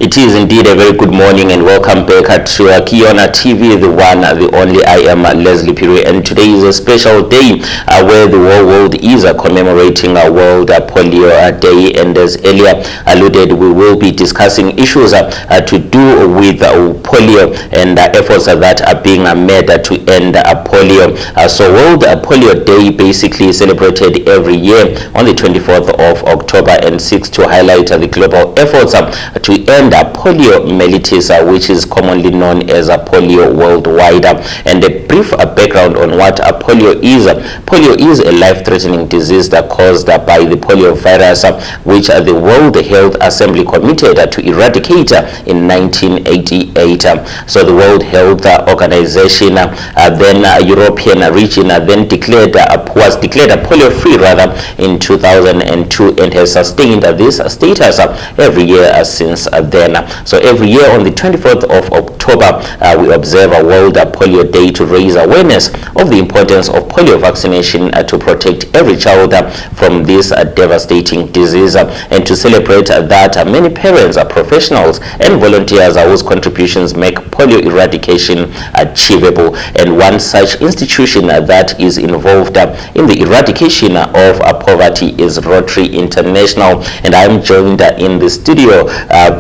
It is indeed a very good morning and welcome back to Kiona TV, the one, the only. I am Leslie Phiri, and today is a special day where the whole world is commemorating World Polio Day, and as earlier alluded, we will be discussing issues to do with polio and efforts that are being made to end polio. So World Polio Day basically celebrated every year on the 24th of October and seeks to highlight the global efforts to end poliomyelitis, which is commonly known as polio worldwide. And a brief background on what polio is. Polio is a life-threatening disease that caused by the polio virus, which the World Health Assembly committed to eradicate in 1988. So the World Health Organization, then European region, then was declared polio-free rather in 2002 and has sustained this status every year since then. So every year on the 24th of October, we observe a World Polio Day to raise awareness of the importance of polio vaccination to protect every child from this devastating disease, and to celebrate that many parents, professionals and volunteers whose contributions make polio eradication achievable. And one such institution that is involved in the eradication of poverty is Rotary International, and I am joined in the studio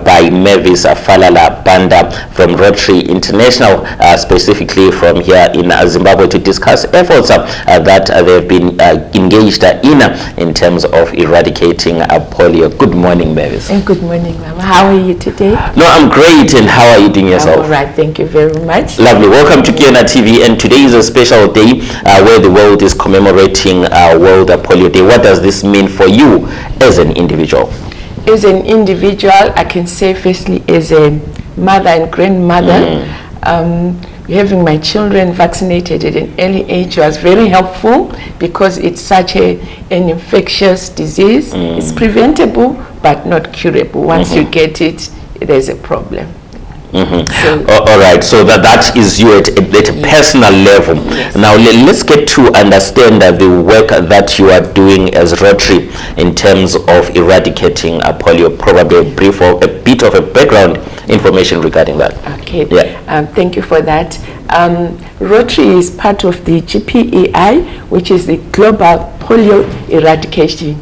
by Mavis Falala-Banda from Rotary International, specifically from here in Zimbabwe, to discuss efforts that they've been engaged in terms of eradicating polio. Good morning, Mavis. And good morning, Mama. How are you today? No, I'm great. And how are you doing yourself? All right, thank you very much. Lovely. Welcome to Kiona TV, and today is a special day where the world is commemorating World Polio Day. What does this mean for you as an individual? As an individual, I can say firstly as a mother and grandmother, having my children vaccinated at an early age was very helpful because it's such an infectious disease. It's preventable but not curable. Once you get it, there's a problem. So, all right, so that is you at a personal level. Yes. Now let's get to understand the work that you are doing as Rotary in terms of eradicating polio. Probably a bit of a background information regarding that. Okay, yeah. Thank you for that. Rotary is part of the GPEI, which is the Global Polio Eradication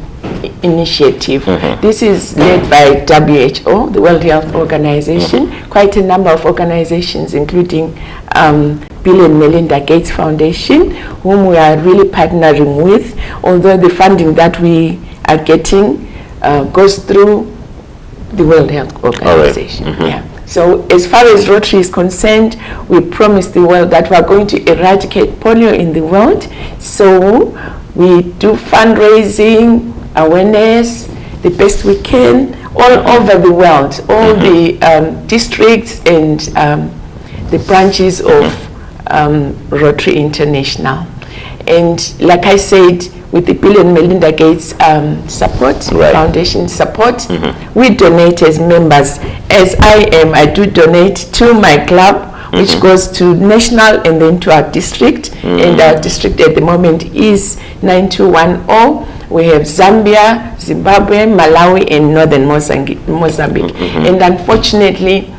Initiative. This is led by WHO, the World Health Organization, quite a number of organizations, including Bill and Melinda Gates Foundation, whom we are really partnering with, although the funding that we are getting goes through the World Health Organization. Yeah. So as far as Rotary is concerned, we promised the world that we are going to eradicate polio in the world. So we do fundraising, awareness, the best we can, all over the world, all the districts and the branches of Rotary International. And like I said, with the Bill and Melinda Gates support, foundation support, we donate as members. As I do donate to my club, which goes to national and then to our district. And our district at the moment is 9210. We have Zambia, Zimbabwe, Malawi, and northern Mozambique. And unfortunately,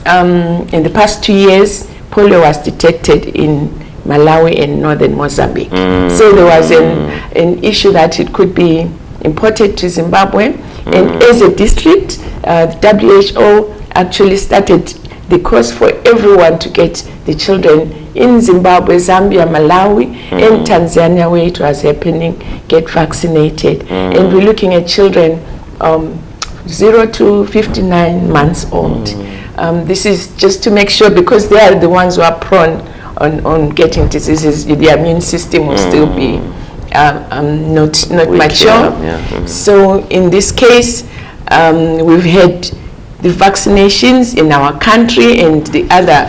in the past 2 years, polio was detected in Malawi and northern Mozambique. So there was an issue that it could be imported to Zimbabwe. And as a district, the WHO actually started the course for everyone to get the children in Zimbabwe, Zambia, Malawi, and Tanzania, where it was happening, get vaccinated. And we're looking at children 0 to 59 months old. This is just to make sure, because they are the ones who are prone on getting diseases. The immune system will still be not mature. So in this case, we've had the vaccinations in our country and the other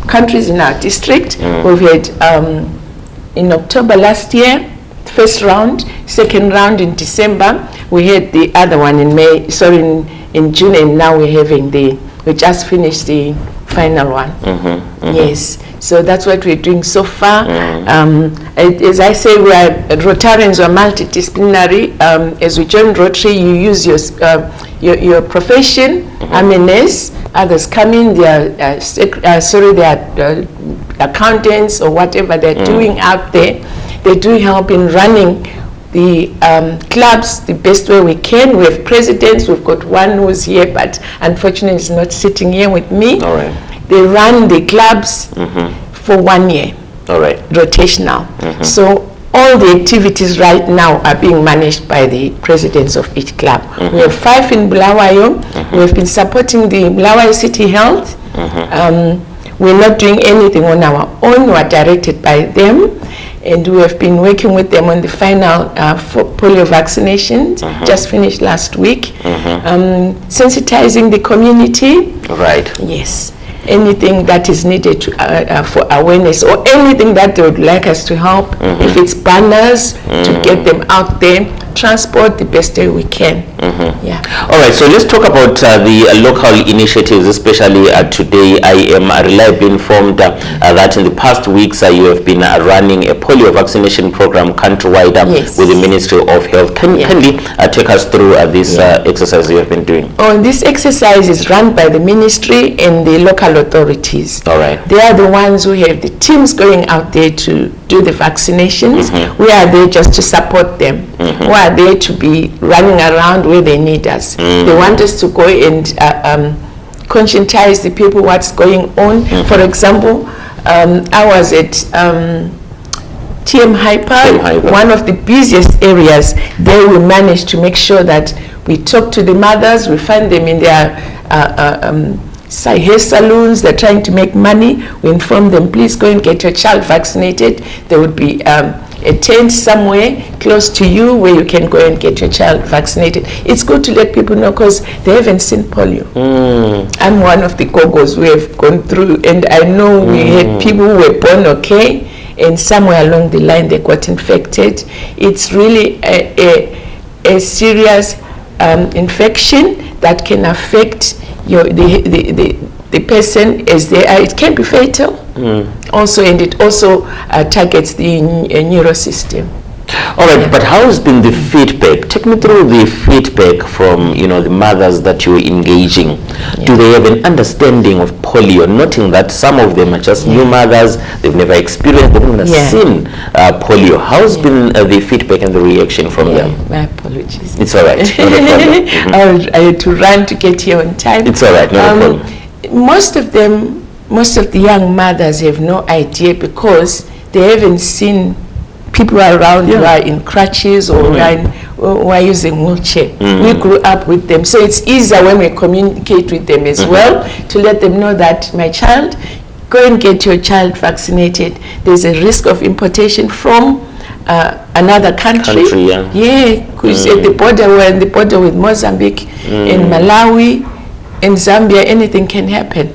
countries in our district. We've had in October last year, first round, second round in December. We had the other one in May, sorry, in June, and now we're having we just finished the final one. Yes, so that's what we're doing so far. As I say, Rotarians are multidisciplinary. As we join Rotary, you use your profession. I'm a nurse. Others come in, they are they are accountants or whatever they're doing out there. They do help in running the clubs the best way we can. We have presidents. We've got one who's here, but unfortunately is not sitting here with me. All right. They run the clubs for 1 year. All right. Rotational. So all the activities right now are being managed by the presidents of each club. We have 5 in Bulawayo. We have been supporting the Bulawayo City Health. We're not doing anything on our own. We're directed by them. And we have been working with them on the final for polio vaccinations, just finished last week. Sensitizing the community. Right. Yes. Anything that is needed to, for awareness, or anything that they would like us to help. If it's banners, to get them out there, transport the best way we can. Yeah. All right, so let's talk about the local initiatives, especially today. I am reliably informed that in the past weeks you have been running a polio vaccination program countrywide with the Ministry of Health. Can you take us through this exercise you have been doing? Oh, this exercise is run by the ministry and the local authorities. All right. They are the ones who have the teams going out there to do the vaccinations. We are there just to support them. We are there to be running around where they need us. They want us to go and conscientize the people what's going on. For example, I was at TM Hyper, one of the busiest areas. There we managed to make sure that we talk to the mothers, we find them in their hair salons, they're trying to make money. We inform them, please go and get your child vaccinated. There would be a tent somewhere close to you where you can go and get your child vaccinated. It's good to let people know because they haven't seen polio. I'm one of the gogos who have gone through, and I know we had people who were born okay, and somewhere along the line they got infected. It's really a serious infection that can affect the person as they are. It can be fatal also, and it also targets the neural system. All right, but how has been the feedback? Take me through the feedback from the mothers that you're engaging. Do they have an understanding of polio, noting that some of them are just new mothers, they've never experienced, they've never seen polio? How's been the feedback and the reaction from them? My apologies. It's all right, not a problem. I had to run to get here on time. It's all right, not a problem. Most of the young mothers have no idea because they haven't seen people around who are in crutches or who are using wheelchair. We grew up with them, so it's easier when we communicate with them as well to let them know that, my child, go and get your child vaccinated. There's a risk of importation from another country. Because at the border, we're in the border with Mozambique, in Malawi, in Zambia, anything can happen.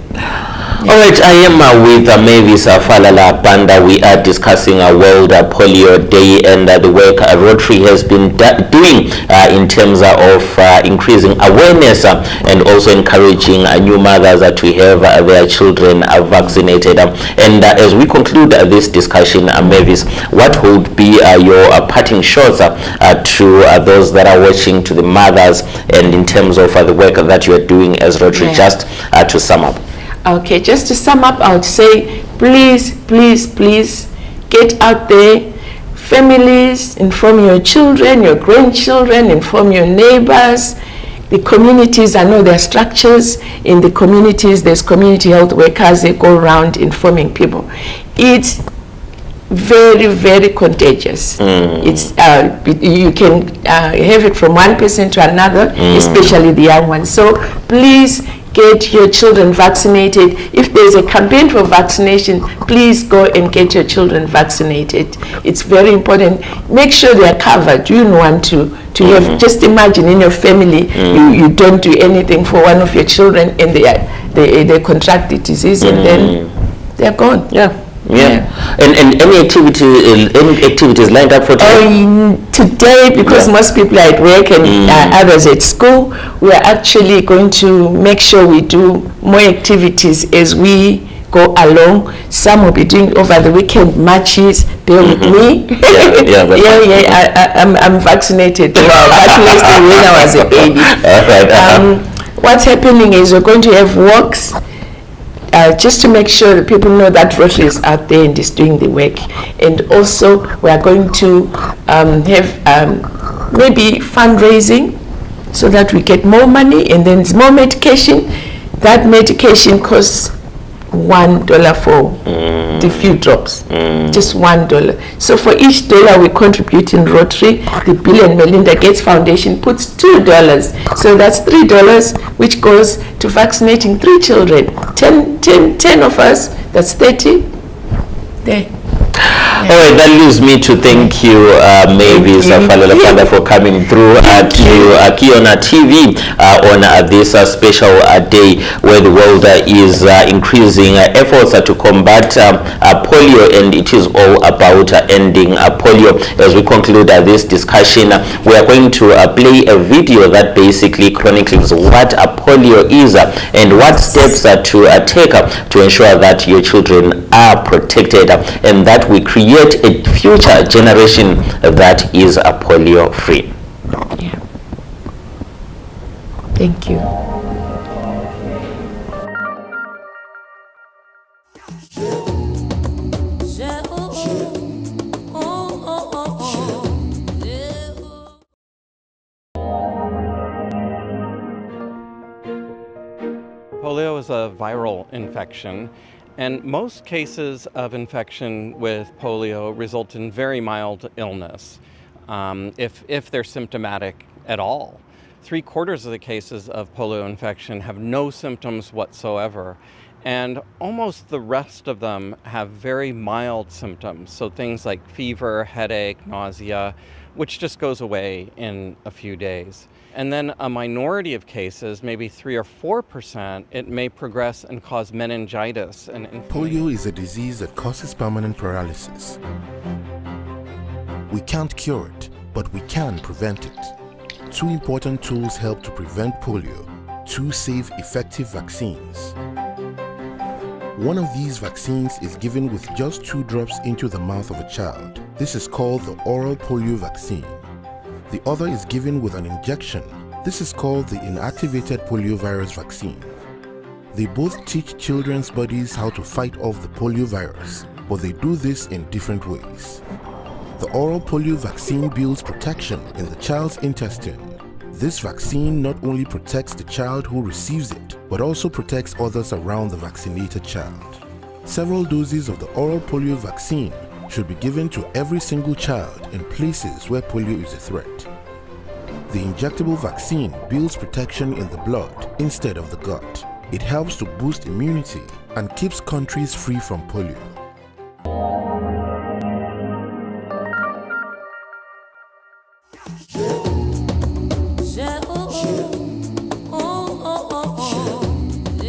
All right, I am with Mavis Falala-Banda. We are discussing World Polio Day and the work Rotary has been doing in terms of increasing awareness and also encouraging new mothers to have their children vaccinated. And as we conclude this discussion, Mavis, what would be your parting shots to those that are watching, to the mothers, and in terms of the work that you are doing as Rotary, just to sum up? Okay, just to sum up, I would say, please, please, please get out there. Families, inform your children, your grandchildren, inform your neighbors. The communities, I know there are structures in the communities. There's community health workers, they go around informing people. It's very, very contagious. It's you can have it from one person to another, especially the young ones. So please get your children vaccinated. If there's a campaign for vaccination, please go and get your children vaccinated. It's very important. Make sure they are covered. You don't want to have, just imagine in your family, you don't do anything for one of your children and they contract the disease and then they're gone. And any activities lined up for today? Today, because most people are at work and others at school, we are actually going to make sure we do more activities as we go along. Some will be doing over the weekend marches. Bear with me. I'm vaccinated. Well, vaccinated when I was a baby. What's happening is we're going to have walks. Just to make sure that people know that Rotary is out there and is doing the work. And also we are going to have maybe fundraising so that we get more money, and then more medication. That medication costs $1 for the few drops, just $1. So for each dollar we contribute in Rotary, the Bill and Melinda Gates Foundation puts $2. So that's $3, which goes to vaccinating 3 children. 10 of us, that's 30. There. All right, that leaves me to thank you, Mavis Falala-Banda, for coming through to Kiona TV on this special day where the world is increasing efforts to combat polio, and it is all about ending polio. As we conclude this discussion, we are going to play a video that basically chronicles what polio is and what steps to take to ensure that your children are protected and that we create a future generation that is polio free. Yeah. Thank you. Polio is a viral infection, and most cases of infection with polio result in very mild illness, if they're symptomatic at all. 3/4 of the cases of polio infection have no symptoms whatsoever, and almost the rest of them have very mild symptoms, so things like fever, headache, nausea, which just goes away in a few days. And then a minority of cases, maybe 3 or 4%, it may progress and cause meningitis. Polio is a disease that causes permanent paralysis. We can't cure it, but we can prevent it. 2 important tools help to prevent polio, 2 safe, effective vaccines. One of these vaccines is given with just 2 drops into the mouth of a child. This is called the oral polio vaccine. The other is given with an injection. This is called the inactivated poliovirus vaccine. They both teach children's bodies how to fight off the polio virus, but they do this in different ways. The oral polio vaccine builds protection in the child's intestine. This vaccine not only protects the child who receives it, but also protects others around the vaccinated child. Several doses of the oral polio vaccine should be given to every single child in places where polio is a threat. The injectable vaccine builds protection in the blood instead of the gut. It helps to boost immunity and keeps countries free from polio.